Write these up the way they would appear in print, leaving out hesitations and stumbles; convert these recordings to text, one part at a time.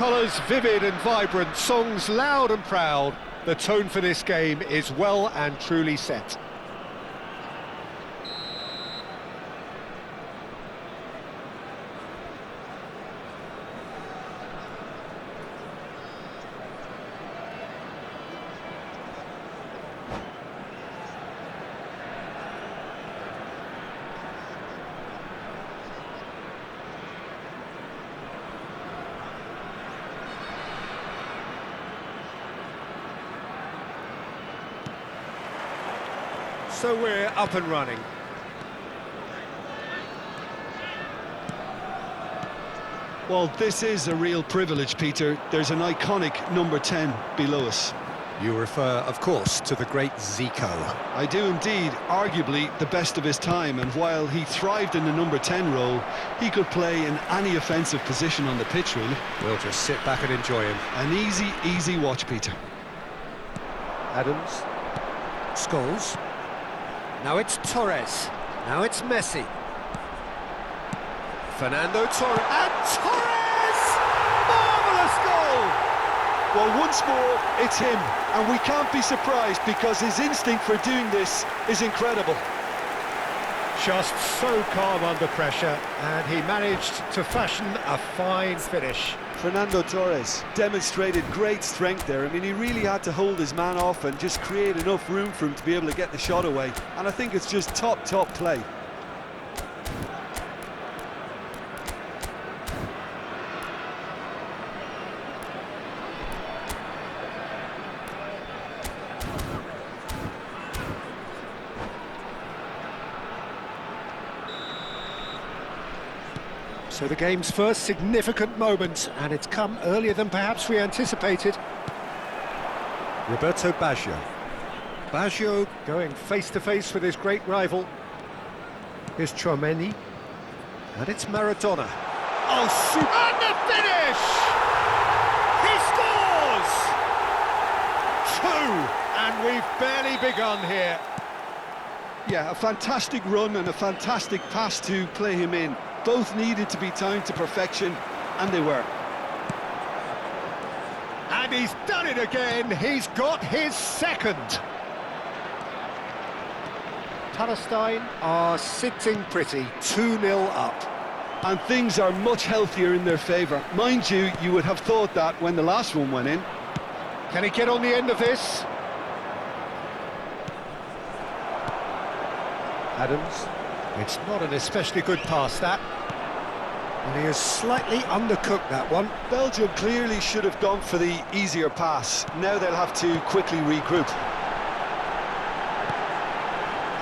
Colours vivid and vibrant, songs loud and proud. The tone for this game is well and truly set. So we're up and running. Well, this is a real privilege, Peter. There's an iconic number 10 below us. You refer, of course, to the great Zico. I do indeed, arguably the best of his time, and while he thrived in the number 10 role, he could play in any offensive position on the pitch, really. We'll just sit back and enjoy him. An easy watch, Peter. Adams. Scholes. Now it's Torres. Now it's Messi. Fernando Torres. And Torres! Marvellous goal! Well, once more, it's him. And we can't be surprised because his instinct for doing this is incredible. Just so calm under pressure, and he managed to fashion a fine finish. Fernando Torres demonstrated great strength there. I mean, he really had to hold his man off and just create enough room for him to be able to get the shot away. And I think it's just top play. So the game's first significant moment, and it's come earlier than perhaps we anticipated. Roberto Baggio. Baggio going face-to-face with his great rival. Here's Chouameni. And it's Maradona. Oh, super! And the finish! He scores! 2! And we've barely begun here. Yeah, a fantastic run and a fantastic pass to play him in. Both needed to be timed to perfection, and they were. And he's done it again. He's got his second. Palestine are sitting pretty, 2-0 up. And things are much healthier in their favour. Mind you, you would have thought that when the last one went in. Can he get on the end of this? Adams. It's not an especially good pass, that. And he has slightly undercooked that one. Belgium clearly should have gone for the easier pass. Now they'll have to quickly regroup.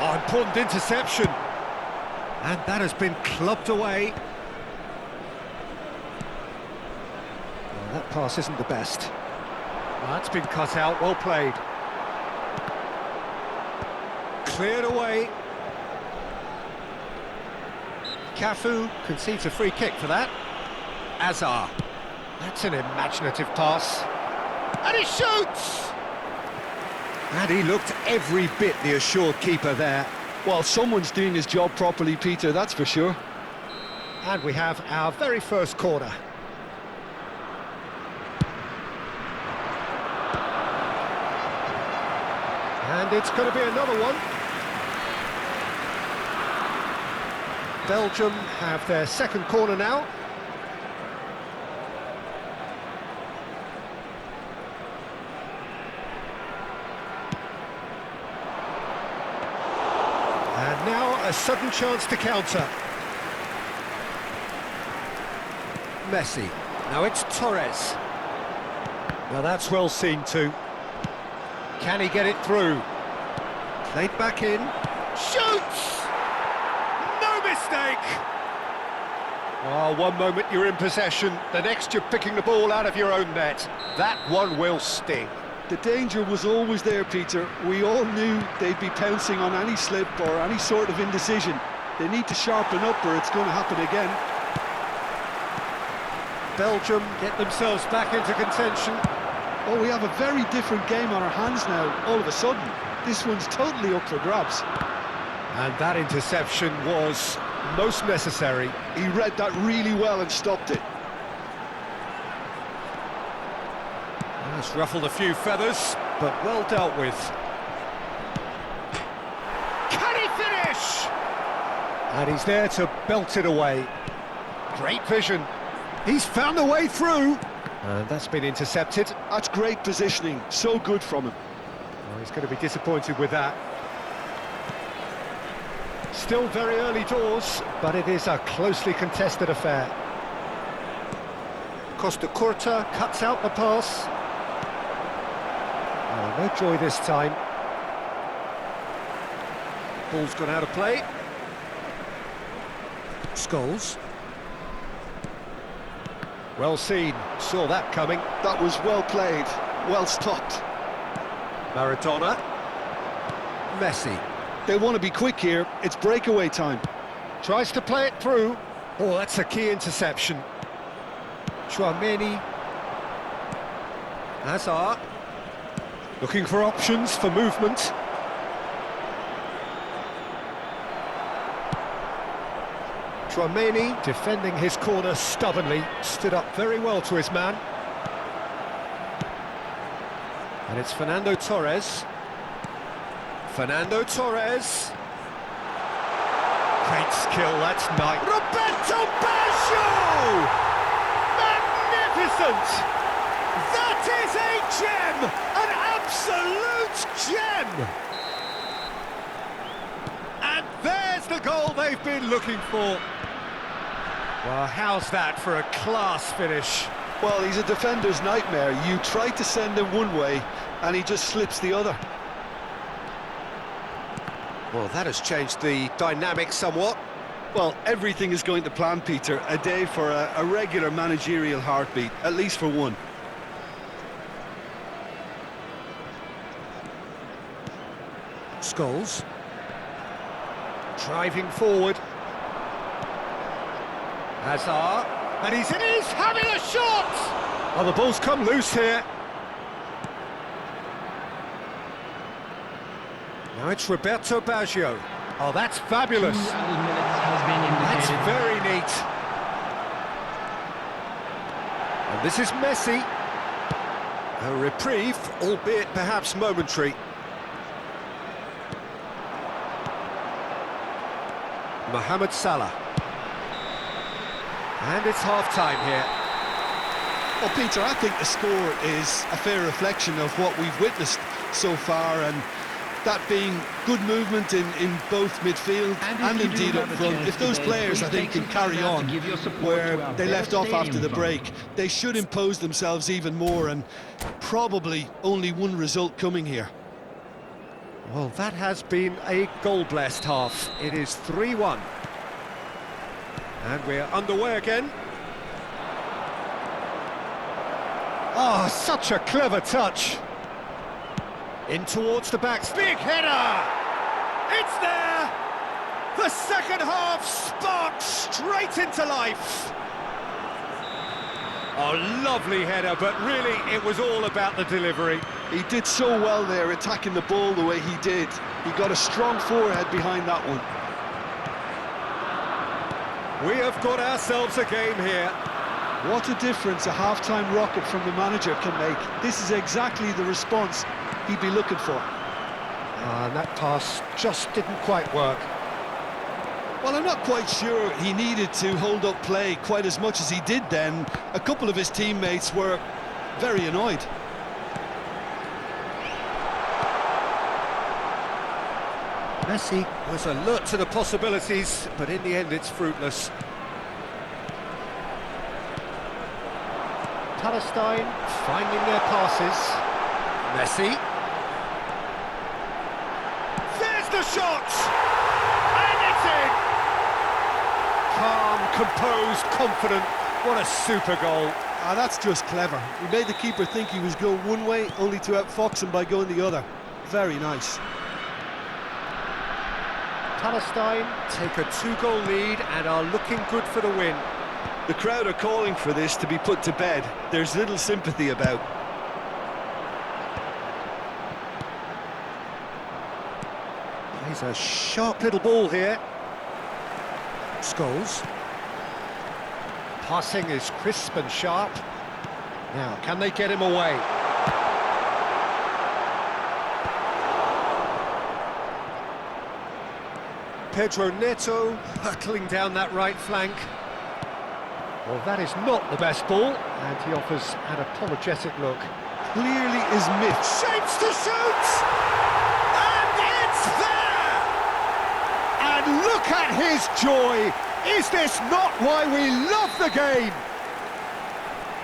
Oh, important interception. And that has been clubbed away. Well, that pass isn't the best. Well, that's been cut out, well played. Cleared away. Cafu concedes a free kick for that. Azar. That's an imaginative pass. And he shoots! And he looked every bit the assured keeper there. Well, someone's doing his job properly, Peter, that's for sure. And we have our very first corner. And it's going to be another one. Belgium have their second corner now. And now a sudden chance to counter. Messi. Now it's Torres. Now that's well seen too. Can he get it through? Played back in. Shoots! Mistake! Oh, one moment you're in possession, the next you're picking the ball out of your own net. That one will sting. The danger was always there, Peter. We all knew they'd be pouncing on any slip or any sort of indecision. They need to sharpen up or it's going to happen again. Belgium get themselves back into contention. Oh, we have a very different game on our hands now, all of a sudden. This one's totally up for grabs. And that interception was most necessary. He read that really well and stopped it. Has ruffled a few feathers, but well dealt with. Can he finish? And he's there to belt it away. Great vision. He's found the way through. And that's been intercepted. That's great positioning, so good from him. Well, he's going to be disappointed with that. Still very early doors, but it is a closely contested affair. Costa Curta cuts out the pass. Oh, no joy this time. Ball's gone out of play. Scholes. Well seen, saw that coming. That was well played, well stopped. Maradona. Messi. They want to be quick here, it's breakaway time. Tries to play it through. Oh, that's a key interception. Chouameni. Hazard. Looking for options for movement. Chouameni defending his corner stubbornly, stood up very well to his man. And it's Fernando Torres. Fernando Torres. Great skill, that's nice. Roberto Baggio! Magnificent! That is a gem! An absolute gem! And there's the goal they've been looking for. Well, how's that for a class finish? Well, he's a defender's nightmare. You try to send him one way, and he just slips the other. Well, that has changed the dynamic somewhat. Well, everything is going to plan, Peter. A day for a regular managerial heartbeat, at least for one. Scholes. Driving forward. Hazard. And he's having a shot! Oh, the ball's come loose here. Now it's Roberto Baggio. Oh, that's fabulous. 2 added minutes has been indicated. That's very neat. And this is Messi. A reprieve, albeit perhaps momentary. Mohamed Salah. And it's half-time here. Well, Peter, I think the score is a fair reflection of what we've witnessed so far, and that being good movement in both midfield and indeed up front. If those players, I think, can carry on where they left off after the break, they should impose themselves even more, and probably only one result coming here. Well, that has been a goal-blessed half. It is 3-1. And we're underway again. Oh, such a clever touch. In towards the backs. Big header! It's there! The second half sparked straight into life. Oh, lovely header, but really it was all about the delivery. He did so well there, attacking the ball the way he did. He got a strong forehead behind that one. We have got ourselves a game here. What a difference a half-time rocket from the manager can make. This is exactly the response he'd be looking for. And that pass just didn't quite work. Well, I'm not quite sure he needed to hold up play quite as much as he did then. A couple of his teammates were very annoyed. Messi was alert to the possibilities, but in the end it's fruitless. Palestine finding their passes. Messi. There's the shot! And it's in! Calm, composed, confident. What a super goal. Ah, that's just clever. He made the keeper think he was going one way, only to outfox him by going the other. Very nice. Palestine take a 2-goal lead and are looking good for the win. The crowd are calling for this to be put to bed. There's little sympathy about. He's a sharp little ball here. Scholes. Passing is crisp and sharp. Now, can they get him away? Pedro Neto hurtling down that right flank. Well, that is not the best ball, and he offers an apologetic look. Clearly is missed. Shapes to shoot! And it's there! And look at his joy! Is this not why we love the game?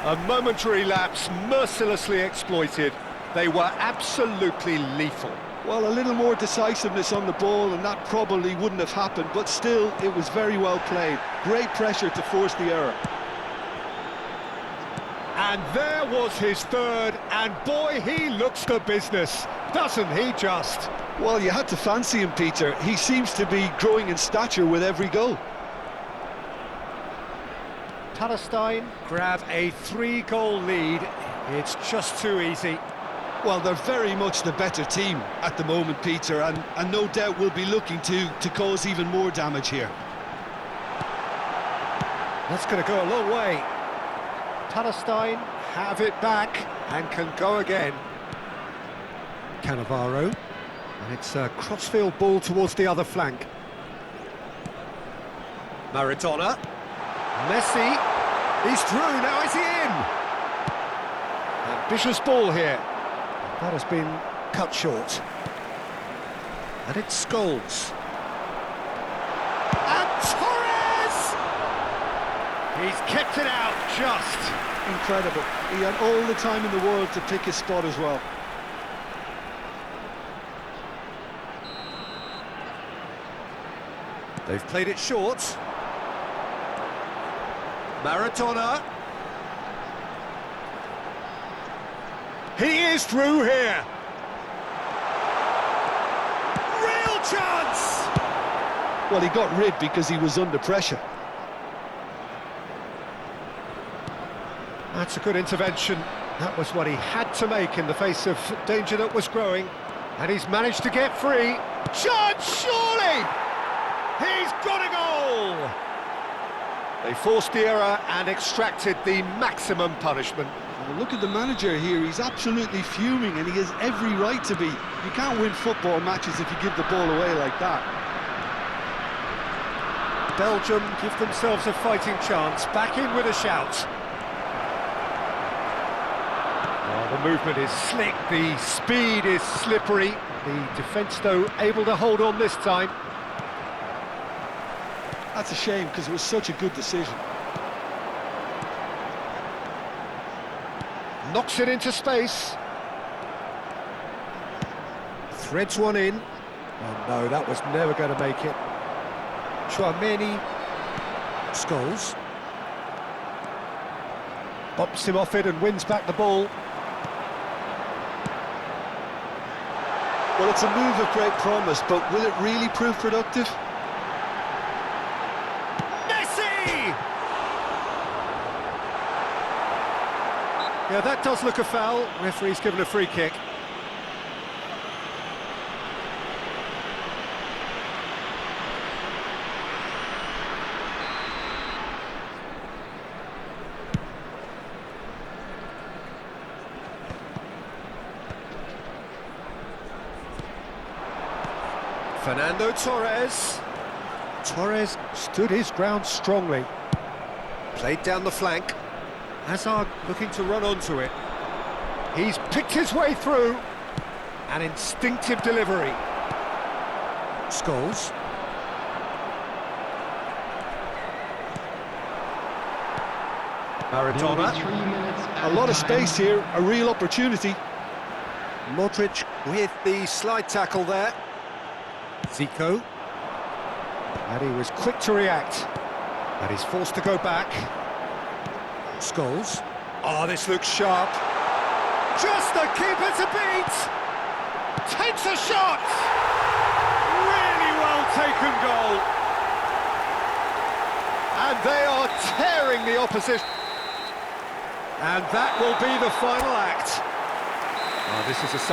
A momentary lapse mercilessly exploited. They were absolutely lethal. Well, a little more decisiveness on the ball and that probably wouldn't have happened, but still, it was very well played. Great pressure to force the error. And there was his third, and boy, he looks the business, doesn't he just? Well, you had to fancy him, Peter. He seems to be growing in stature with every goal. Palestine grab a 3-goal lead. It's just too easy. Well, they're very much the better team at the moment, Peter, and no doubt will be looking to cause even more damage here. That's going to go a long way. Palestine have it back and can go again. Cannavaro, and it's a crossfield ball towards the other flank. Maradona. Messi, he's through, now is he in? Ambitious ball here. That has been cut short. And it's Scholes. And Torres! He's kept it out just. Incredible. He had all the time in the world to pick his spot as well. They've played it short. Maradona. He is through here. Real chance! Well, he got rid because he was under pressure. That's a good intervention. That was what he had to make in the face of danger that was growing. And he's managed to get free. Chance, surely! He's got a goal! They forced the error and extracted the maximum punishment. Well, look at the manager here, he's absolutely fuming and he has every right to be. You can't win football matches if you give the ball away like that. Belgium give themselves a fighting chance, back in with a shout. Oh, the movement is slick, the speed is slippery. The defence, though, able to hold on this time. That's a shame because it was such a good decision. Knocks it into space. Threads one in. Oh no, that was never going to make it. Chouameni. Scholes. Bops him off it and wins back the ball. Well, it's a move of great promise, but will it really prove productive? Yeah, that does look a foul. Referee's given a free kick. Fernando Torres. Torres stood his ground strongly. Played down the flank. Hazard looking to run onto it. He's picked his way through. An instinctive delivery. Scholes. Maradona. A lot of space here, a real opportunity. Modric with the slide tackle there. Zico. And he was quick to react. And he's forced to go back. Scholes. Oh, this looks sharp. Just the keeper to beat. Takes a shot. Really well taken goal. And they are tearing the opposition. And that will be the final act. Oh, this is a sign.